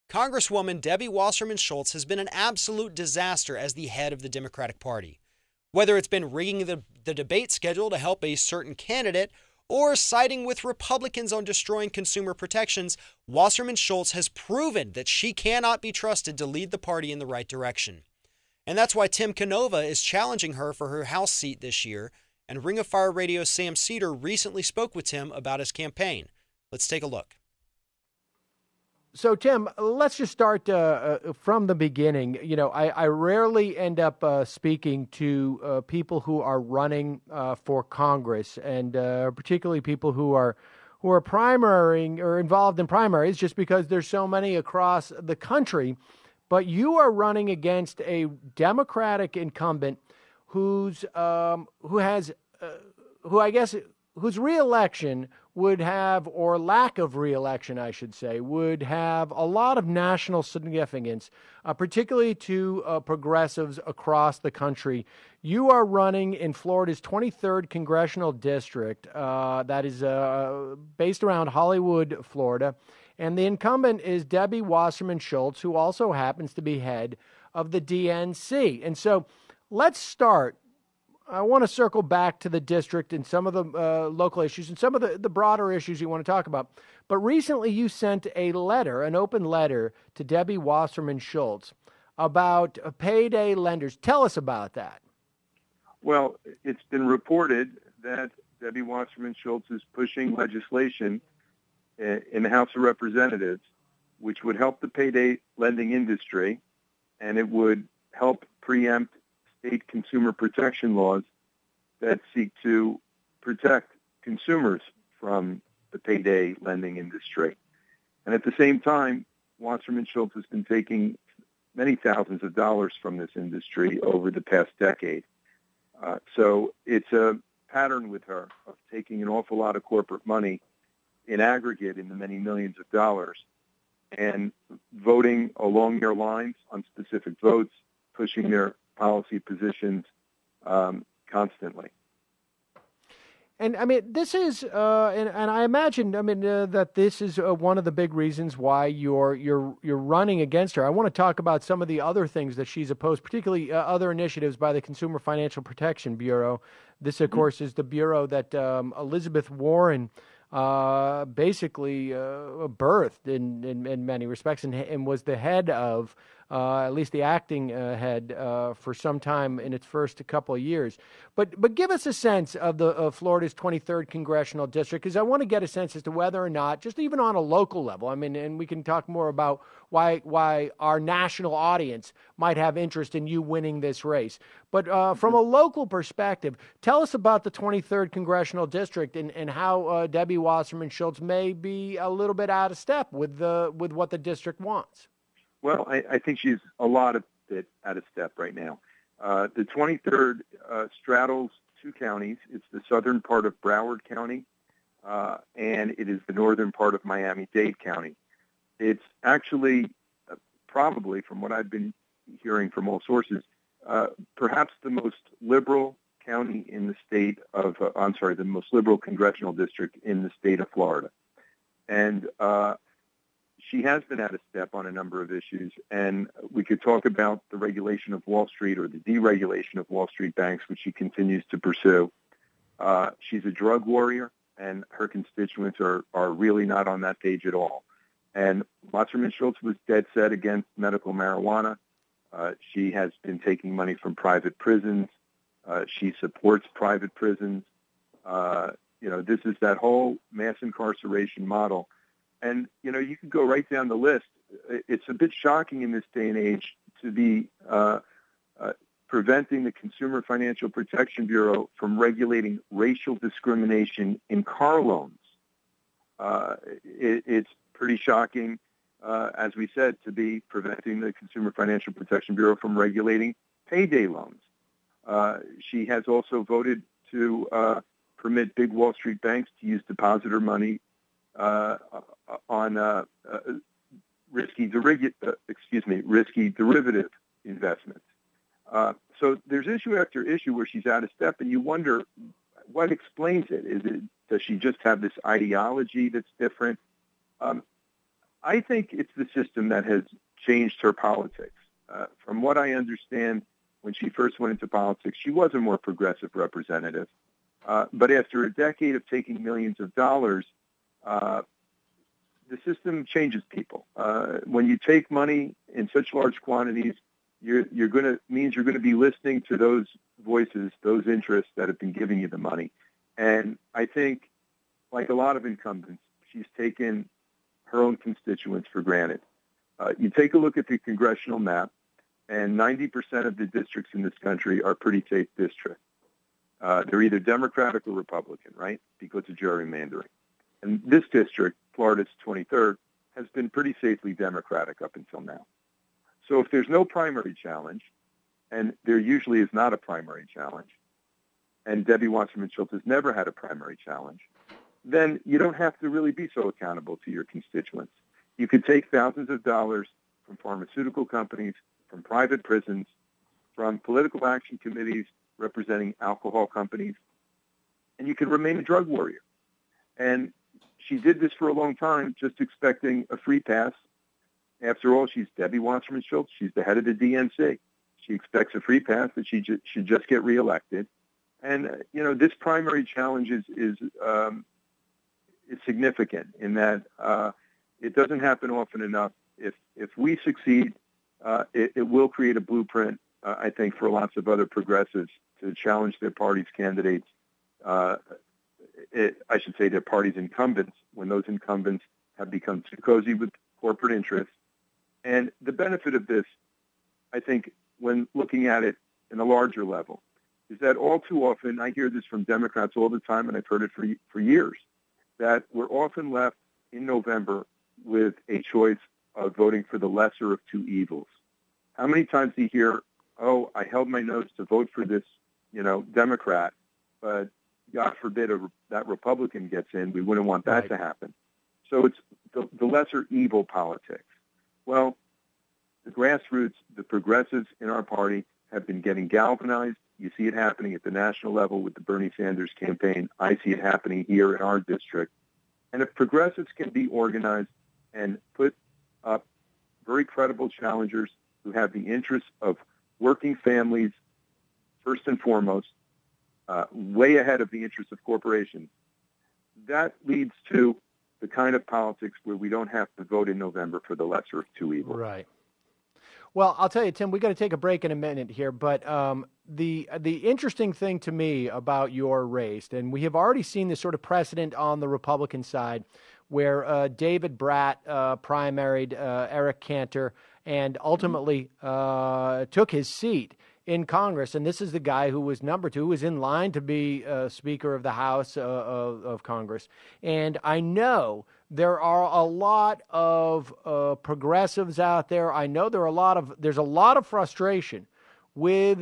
Congresswoman Debbie Wasserman Schultz has been an absolute disaster as the head of the Democratic Party. Whether it's been rigging the debate schedule to help a certain candidate or siding with Republicans on destroying consumer protections, Wasserman Schultz has proven that she cannot be trusted to lead the party in the right direction. And that's why Tim Canova is challenging her for her House seat this year, and Ring of Fire Radio's Sam Seder recently spoke with Tim about his campaign. Let's take a look. So, Tim, let's just start from the beginning. You know, I rarely end up speaking to people who are running for Congress, and particularly people who are primarying or involved in primaries, just because there's so many across the country. But you are running against a Democratic incumbent whose reelection would have, or lack of reelection, I should say, would have a lot of national significance, particularly to progressives across the country. You are running in Florida's 23rd congressional district, that is based around Hollywood, Florida, and the incumbent is Debbie Wasserman Schultz, who also happens to be head of the DNC. And so let's start. I want to circle back to the district and some of the local issues and some of the broader issues you want to talk about. But recently you sent a letter, an open letter, to Debbie Wasserman Schultz about payday lenders. Tell us about that. Well, it's been reported that Debbie Wasserman Schultz is pushing legislation in the House of Representatives, which would help the payday lending industry, and it would help preempt state consumer protection laws that seek to protect consumers from the payday lending industry. And at the same time, Wasserman Schultz has been taking many thousands of dollars from this industry over the past decade. So it's a pattern with her of taking an awful lot of corporate money in aggregate in the many millions of dollars and voting along their lines on specific votes, pushing their policy positions constantly. And I mean, this is, and I imagine, that this is one of the big reasons why you're running against her. I want to talk about some of the other things that she's opposed, particularly other initiatives by the Consumer Financial Protection Bureau. This, of course, is the bureau that Elizabeth Warren basically birthed in many respects and was the head of, at least the acting head, for some time in its first couple of years. But give us a sense of Florida's 23rd congressional district, because I want to get a sense as to whether or not, just even on a local level, I mean, and we can talk more about why our national audience might have interest in you winning this race. But from a local perspective, tell us about the 23rd congressional district and how Debbie Wasserman Schultz may be a little bit out of step with what the district wants. Well, I think she's a lot of bit out of step right now. The 23rd straddles two counties. It's the southern part of Broward County, and it is the northern part of Miami-Dade County. It's actually probably, from what I've been hearing from all sources, perhaps the most liberal county in the state of, the most liberal congressional district in the state of Florida. And she has been out of step on a number of issues, and we could talk about the regulation of Wall Street or the deregulation of Wall Street banks, which she continues to pursue. She's a drug warrior, and her constituents are really not on that page at all. And Wasserman Schultz was dead set against medical marijuana. She has been taking money from private prisons. She supports private prisons. This is that whole mass incarceration model. And, you can go right down the list. It's a bit shocking in this day and age to be preventing the Consumer Financial Protection Bureau from regulating racial discrimination in car loans. It's pretty shocking, as we said, to be preventing the Consumer Financial Protection Bureau from regulating payday loans. She has also voted to permit big Wall Street banks to use depositor money on risky derivative investments. So there's issue after issue where she's out of step, and you wonder what explains it. Does she just have this ideology that's different? I think it's the system that has changed her politics. From what I understand, when she first went into politics, she was a more progressive representative. But after a decade of taking millions of dollars, the system changes people. When you take money in such large quantities, means you're going to be listening to those voices, those interests that have been giving you the money. And I think, like a lot of incumbents, she's taken her own constituents for granted. You take a look at the congressional map, and 90% of the districts in this country are pretty safe districts. They're either Democratic or Republican, right, because of gerrymandering. And this district, Florida's 23rd, has been pretty safely Democratic up until now. So if there's no primary challenge, and there usually is not a primary challenge, and Debbie Wasserman Schultz has never had a primary challenge, then you don't have to really be so accountable to your constituents. You could take thousands of dollars from pharmaceutical companies, from private prisons, from political action committees representing alcohol companies, and you can remain a drug warrior. And she did this for a long time, just expecting a free pass. After all, she's Debbie Wasserman Schultz. She's the head of the DNC. She expects a free pass, that she should just get reelected. And, this primary challenge is significant in that it doesn't happen often enough. If we succeed, it will create a blueprint, I think, for lots of other progressives to challenge their party's candidates. I should say their party's incumbents, when those incumbents have become too cozy with corporate interests. And the benefit of this, I think, when looking at it in a larger level, is that all too often, I hear this from Democrats all the time, and I've heard it for years, that we're often left in November with a choice of voting for the lesser of two evils. How many times do you hear, oh, I held my nose to vote for this, Democrat, but God forbid that Republican gets in. We wouldn't want that to happen. So it's the lesser evil politics. Well, the grassroots, the progressives in our party have been getting galvanized. You see it happening at the national level with the Bernie Sanders campaign. I see it happening here in our district. And if progressives can be organized and put up very credible challengers who have the interests of working families, first and foremost, way ahead of the interests of corporations, that leads to the kind of politics where we don't have to vote in November for the lesser of two evils. Right. Well, I'll tell you, Tim, we got to take a break in a minute here, but the interesting thing to me about your race, and we have already seen this sort of precedent on the Republican side, where David Bratt primaried Eric Cantor and ultimately took his seat in Congress. And this is the guy who was number 2, who was in line to be Speaker of the House of Congress. And I know there are a lot of progressives out there. I know there's a lot of frustration with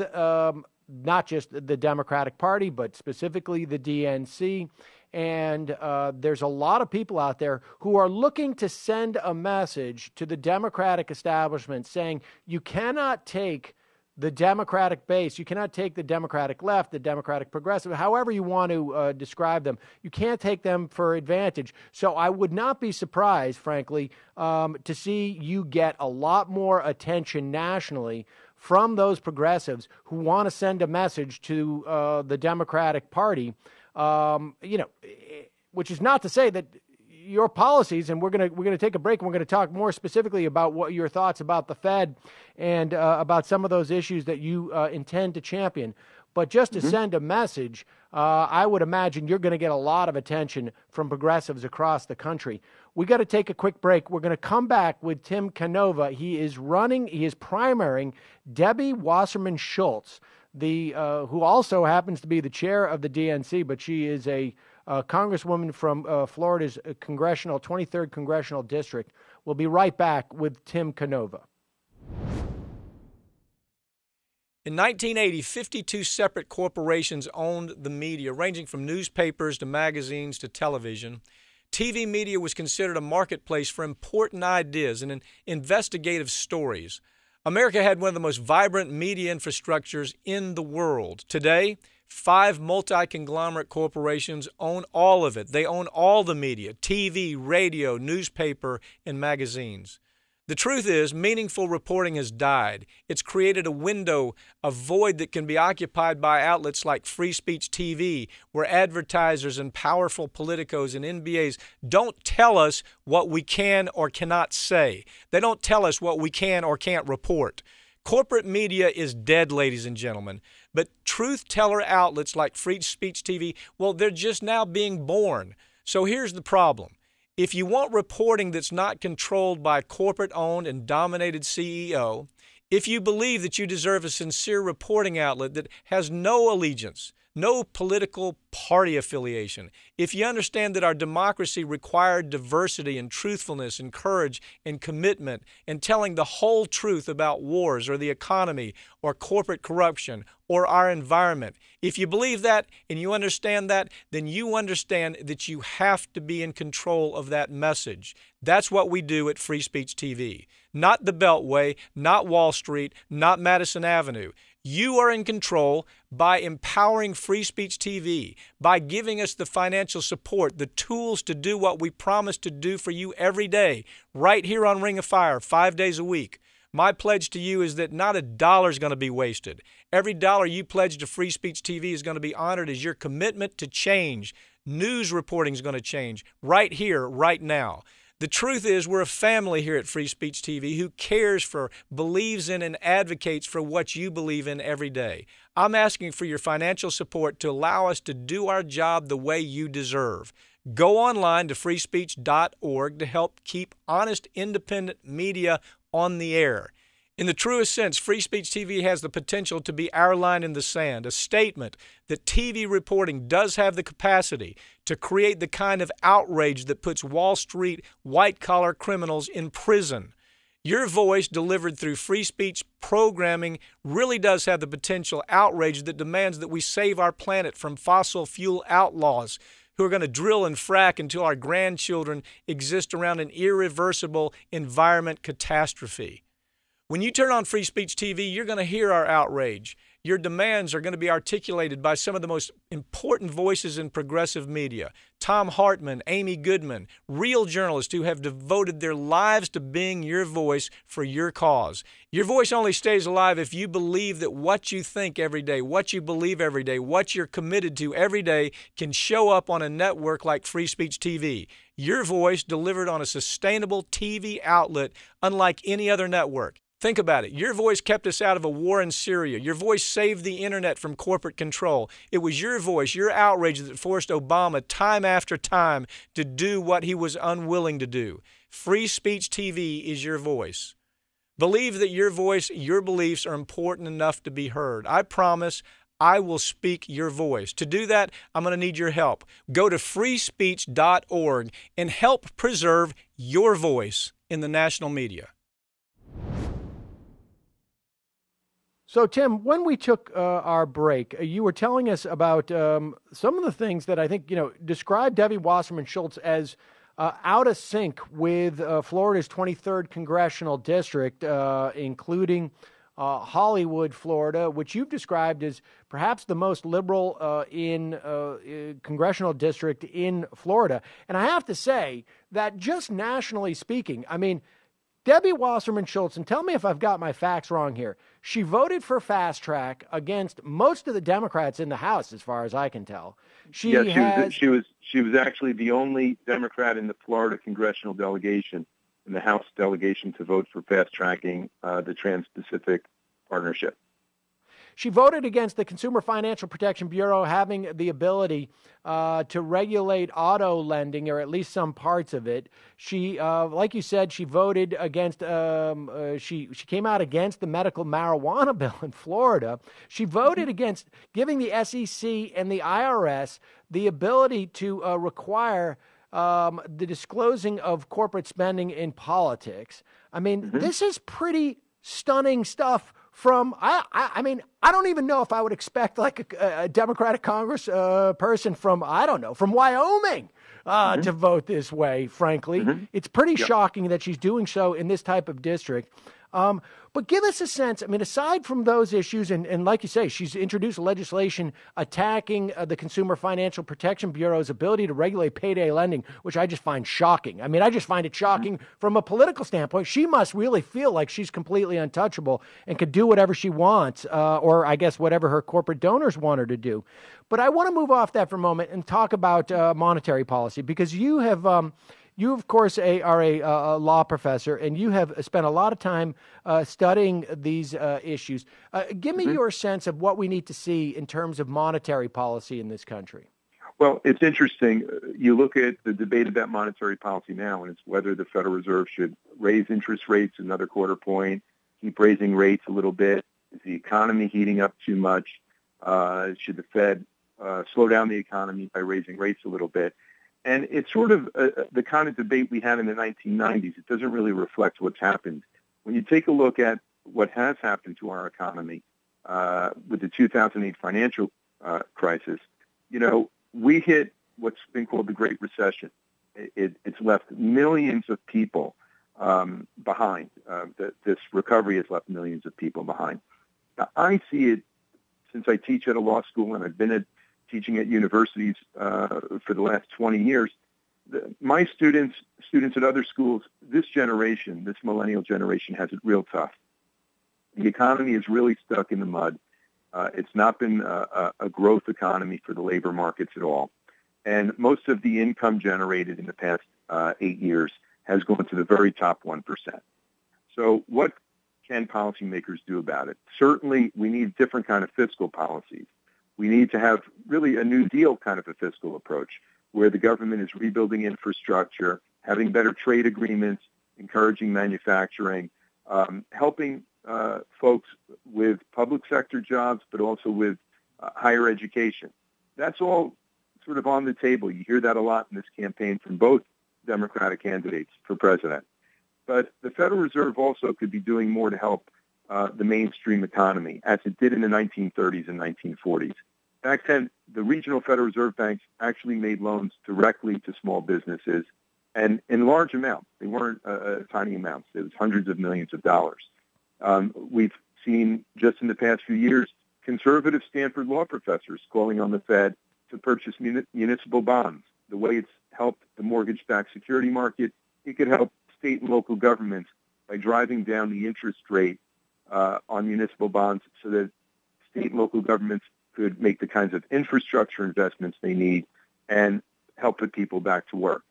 not just the Democratic Party, but specifically the DNC. And there's a lot of people out there who are looking to send a message to the Democratic establishment saying, you cannot take the Democratic base, you cannot take the Democratic left, the Democratic progressive, however you want to describe them. You can't take them for advantage. So I would not be surprised, frankly, to see you get a lot more attention nationally from those progressives who want to send a message to the Democratic Party, which is not to say that your policies, and we're gonna take a break, and we're going to talk more specifically about what your thoughts about the Fed and about some of those issues that you intend to champion. But just to send a message, I would imagine you're going to get a lot of attention from progressives across the country. We got to take a quick break. We're going to come back with Tim Canova. He is primarying Debbie Wasserman Schultz, who also happens to be the chair of the DNC, but she is a congresswoman from Florida's 23rd Congressional District. We'll be right back with Tim Canova. In 1980, 52 separate corporations owned the media, ranging from newspapers to magazines to television. TV media was considered a marketplace for important ideas and investigative stories. America had one of the most vibrant media infrastructures in the world. Today, 5 multi-conglomerate corporations own all of it. They own all the media, TV, radio, newspaper, and magazines. The truth is, meaningful reporting has died. It's created a window, a void that can be occupied by outlets like Free Speech TV, where advertisers and powerful politicos and NBAs don't tell us what we can or cannot say. They don't tell us what we can or can't report. Corporate media is dead, ladies and gentlemen, but truth-teller outlets like Free Speech TV, well, they're just now being born. So here's the problem. If you want reporting that's not controlled by a corporate-owned and dominated CEO, if you believe that you deserve a sincere reporting outlet that has no allegiance, no political party affiliation, if you understand that our democracy required diversity and truthfulness and courage and commitment and telling the whole truth about wars or the economy or corporate corruption or our environment, if you believe that and you understand that, then you understand that you have to be in control of that message. That's what we do at Free Speech TV. Not the Beltway, not Wall Street, not Madison Avenue. You are in control by empowering Free Speech TV, by giving us the financial support, the tools to do what we promise to do for you every day, right here on Ring of Fire, 5 days a week. My pledge to you is that not a dollar is going to be wasted. Every dollar you pledge to Free Speech TV is going to be honored as your commitment to change. News reporting is going to change right here, right now. The truth is we're a family here at Free Speech TV who cares for, believes in, and advocates for what you believe in every day. I'm asking for your financial support to allow us to do our job the way you deserve. Go online to freespeech.org to help keep honest, independent media on the air. In the truest sense, Free Speech TV has the potential to be our line in the sand, a statement that TV reporting does have the capacity to create the kind of outrage that puts Wall Street white-collar criminals in prison. Your voice, delivered through free speech programming, really does have the potential outrage that demands that we save our planet from fossil fuel outlaws who are going to drill and frack until our grandchildren exist around an irreversible environment catastrophe. When you turn on Free Speech TV, you're going to hear our outrage. Your demands are going to be articulated by some of the most important voices in progressive media. Tom Hartman, Amy Goodman, real journalists who have devoted their lives to being your voice for your cause. Your voice only stays alive if you believe that what you think every day, what you believe every day, what you're committed to every day can show up on a network like Free Speech TV. Your voice delivered on a sustainable TV outlet unlike any other network. Think about it. Your voice kept us out of a war in Syria. Your voice saved the internet from corporate control. It was your voice, your outrage that forced Obama time after time to do what he was unwilling to do. Free Speech TV is your voice. Believe that your voice, your beliefs are important enough to be heard. I promise I will speak your voice. To do that, I'm going to need your help. Go to freespeech.org and help preserve your voice in the national media. So, Tim, when we took our break, you were telling us about some of the things that I think, describe Debbie Wasserman Schultz as out of sync with Florida's 23rd congressional district, including Hollywood, Florida, which you've described as perhaps the most liberal congressional district in Florida. And I have to say that just nationally speaking, I mean, Debbie Wasserman Schultz, and tell me if I've got my facts wrong here, she voted for fast track against most of the Democrats in the House, as far as I can tell. She was actually the only Democrat in the Florida congressional delegation, in the House delegation, to vote for fast tracking the Trans-Pacific Partnership. She voted against the Consumer Financial Protection Bureau having the ability to regulate auto lending, or at least some parts of it. She, like you said, she voted against, she came out against the medical marijuana bill in Florida. She voted against giving the SEC and the IRS the ability to require the disclosing of corporate spending in politics. I mean, this is pretty stunning stuff. I mean, I don't even know if I would expect like a Democratic Congress person from Wyoming to vote this way, frankly. It's pretty shocking that she's doing so in this type of district. But give us a sense, I mean, aside from those issues, and like you say, she's introduced legislation attacking the Consumer Financial Protection Bureau's ability to regulate payday lending, which I just find shocking. I mean, I just find it shocking from a political standpoint. She must really feel like she's completely untouchable and could do whatever she wants, or I guess whatever her corporate donors want her to do. But I want to move off that for a moment and talk about monetary policy, because you have... You, of course, are a law professor, and you have spent a lot of time studying these issues. Give me your sense of what we need to see in terms of monetary policy in this country. Well, it's interesting. You look at the debate about monetary policy now, and it's whether the Federal Reserve should raise interest rates another quarter point, keep raising rates a little bit. Is the economy heating up too much? Should the Fed slow down the economy by raising rates a little bit? And it's sort of the kind of debate we had in the 1990s. It doesn't really reflect what's happened. When you take a look at what has happened to our economy with the 2008 financial crisis, you know, we hit what's been called the Great Recession. It's left millions of people behind. This recovery has left millions of people behind. Now, I see it since I teach at a law school, and I've been teaching at universities for the last 20 years. My students at other schools, this generation, this millennial generation, has it real tough. The economy is really stuck in the mud. It's not been a growth economy for the labor markets at all. And most of the income generated in the past 8 years has gone to the very top 1%. So what can policymakers do about it? Certainly, we need different kind of fiscal policies. We need to have really a New Deal kind of a fiscal approach where the government is rebuilding infrastructure, having better trade agreements, encouraging manufacturing, helping folks with public sector jobs, but also with higher education. That's all sort of on the table. You hear that a lot in this campaign from both Democratic candidates for president. But the Federal Reserve also could be doing more to help the mainstream economy, as it did in the 1930s and 1940s. Back then, the regional Federal Reserve banks actually made loans directly to small businesses, and in large amounts. They weren't tiny amounts. It was hundreds of millions of dollars. We've seen just in the past few years conservative Stanford law professors calling on the Fed to purchase municipal bonds. The way it's helped the mortgage-backed security market, it could help state and local governments by driving down the interest rate on municipal bonds so that state and local governments could make the kinds of infrastructure investments they need and help put people back to work.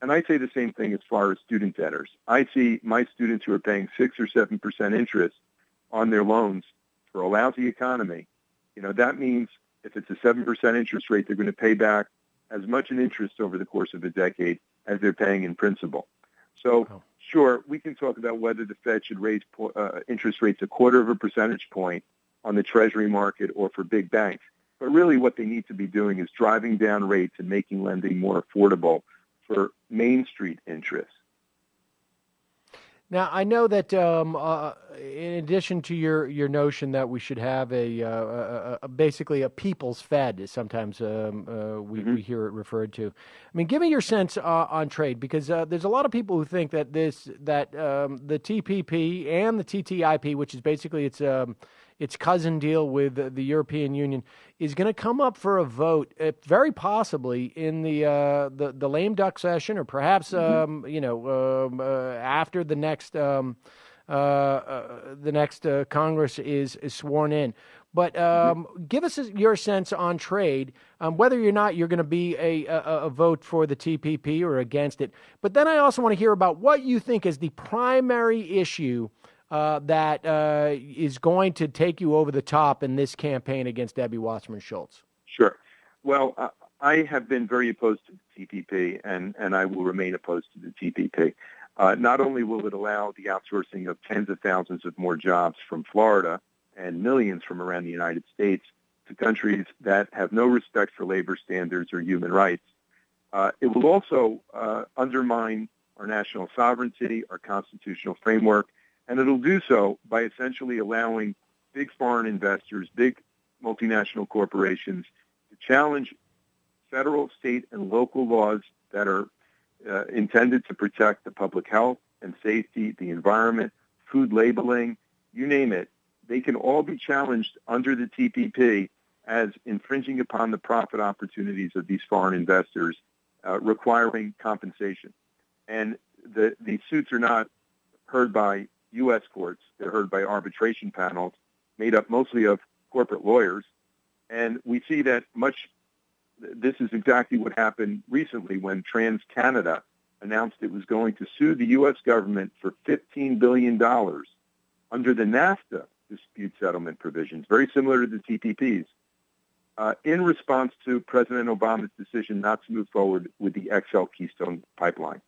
And I say the same thing as far as student debtors. I see my students who are paying 6 or 7% interest on their loans for a lousy economy. You know, that means if it's a 7% interest rate, they're going to pay back as much in interest over the course of a decade as they're paying in principal. So, sure, we can talk about whether the Fed should raise interest rates 0.25 percentage point on the Treasury market or for big banks. But really what they need to be doing is driving down rates and making lending more affordable for Main Street interests. Now, I know that in addition to your notion that we should have basically a people's Fed, as sometimes we hear it referred to. I mean, give me your sense on trade, because there's a lot of people who think that the TPP and the TTIP, which is basically its cousin deal with the European Union, is going to come up for a vote, very possibly in the lame duck session, or perhaps after the next Congress is sworn in. But give us your sense on trade, whether or not you're going to be a vote for the TPP or against it. But then I also want to hear about what you think is the primary issue that is going to take you over the top in this campaign against Debbie Wasserman Schultz. Sure. Well, I have been very opposed to the TPP, and I will remain opposed to the TPP. Not only will it allow the outsourcing of tens of thousands of more jobs from Florida and millions from around the United States to countries that have no respect for labor standards or human rights, it will also undermine our national sovereignty, our constitutional framework, and it'll do so by essentially allowing big foreign investors, big multinational corporations to challenge federal, state, and local laws that are intended to protect the public health and safety, the environment, food labeling, you name it. They can all be challenged under the TPP as infringing upon the profit opportunities of these foreign investors, requiring compensation. And these suits are not heard by U.S. courts. They're heard by arbitration panels made up mostly of corporate lawyers. And we see that this is exactly what happened recently when TransCanada announced it was going to sue the U.S. government for $15 billion under the NAFTA dispute settlement provisions, very similar to the TPPs, in response to President Obama's decision not to move forward with the XL Keystone pipeline.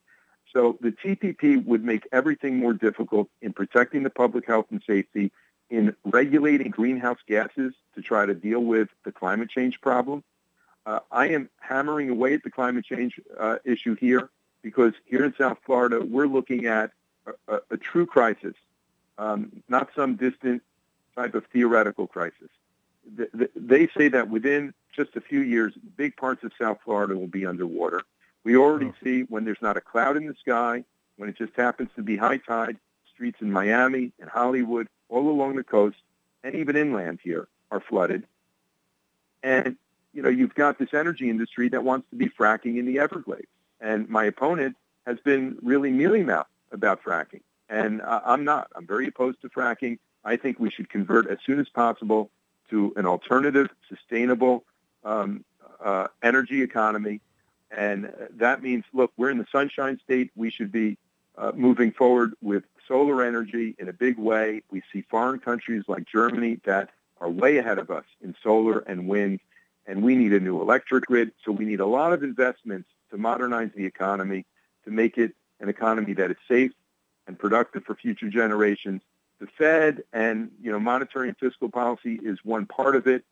So the TPP would make everything more difficult in protecting the public health and safety, in regulating greenhouse gases to try to deal with the climate change problem. I am hammering away at the climate change issue here because here in South Florida, we're looking at a true crisis, not some distant type of theoretical crisis. They say that within just a few years, big parts of South Florida will be underwater. We already see when there's not a cloud in the sky, when it just happens to be high tide, streets in Miami and Hollywood, all along the coast, and even inland here are flooded. And, you've got this energy industry that wants to be fracking in the Everglades. And my opponent has been really mealy-mouthed about fracking. And I'm not. I'm very opposed to fracking. I think we should convert as soon as possible to an alternative, sustainable energy economy. And that means, look, we're in the Sunshine State. We should be moving forward with solar energy in a big way. We see foreign countries like Germany that are way ahead of us in solar and wind, and we need a new electric grid. So we need a lot of investments to modernize the economy, to make it an economy that is safe and productive for future generations. The Fed and, monetary and fiscal policy is one part of it,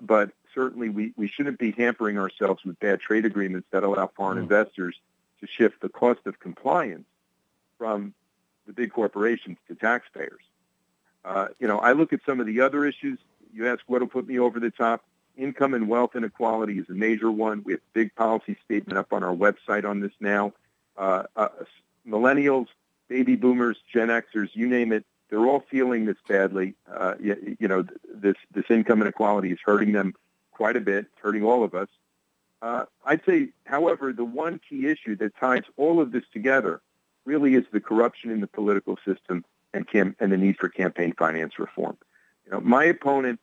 but certainly we shouldn't be hampering ourselves with bad trade agreements that allow foreign investors to shift the cost of compliance from the big corporations to taxpayers. I look at some of the other issues. You ask what will put me over the top. Income and wealth inequality is a major one. We have a big policy statement up on our website on this now. Millennials, baby boomers, Gen Xers, you name it, they're all feeling this badly. This income inequality is hurting them quite a bit, hurting all of us. I'd say, however, the one key issue that ties all of this together really is the corruption in the political system and the need for campaign finance reform. My opponent,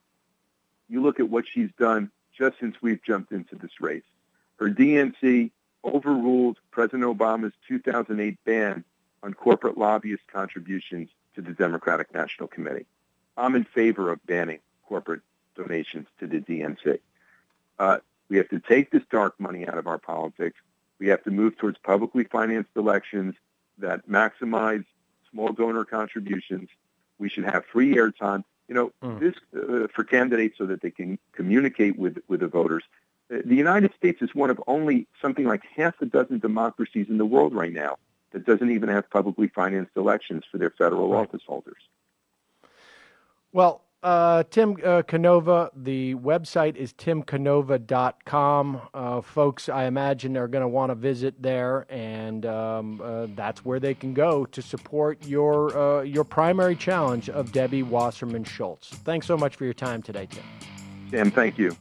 you look at what she's done just since we've jumped into this race. Her DNC overruled President Obama's 2008 ban on corporate lobbyist contributions to the Democratic National Committee. I'm in favor of banning corporate donations to the DNC. We have to take this dark money out of our politics. We have to move towards publicly financed elections that maximize small donor contributions. We should have free airtime. This for candidates so that they can communicate with the voters. The United States is one of only something like half a dozen democracies in the world right now that doesn't even have publicly financed elections for their federal office holders. Well, Tim Canova, the website is timcanova.com. Folks, I imagine, are going to want to visit there, and that's where they can go to support your primary challenge of Debbie Wasserman Schultz. Thanks so much for your time today, Tim. Sam, thank you.